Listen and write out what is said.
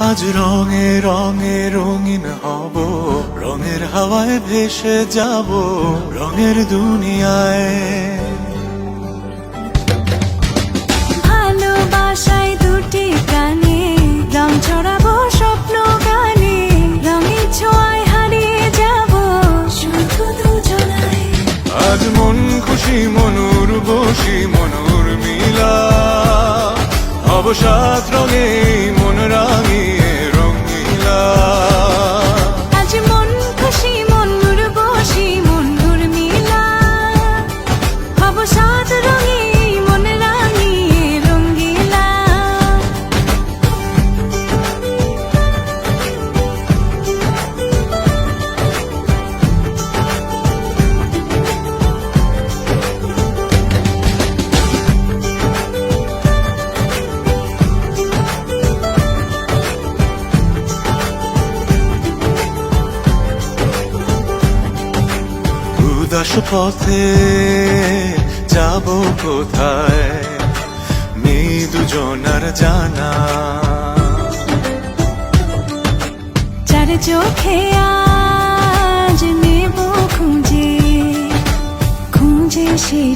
আজ রঙে রঙে রঙিন হব, রঙের হাওয়ায় ভেসে যাব রঙের দুনিয়ায়। ভালোবাসায় দুটি প্রাণে রং ছড়াবো স্বপ্ন গানে, রঙের ছোঁয়ায় হারিয়ে যাব শুধু দুজনায়। আজ মন খুশি মনুর বসি মনুর মিলা, অবসাদ রঙে মন রাঙিয়ে রঙিলা। আজ মন খুশি মনুর বসি মনুর মিলা, অবসাদ রঙে মন রাঙিয়ে রঙ্গিলা। উদাস পথে যাব কোথায়, নেই দুজনার জানা। চার চোখে আজ নেব খুঁজে খুঁজে সেই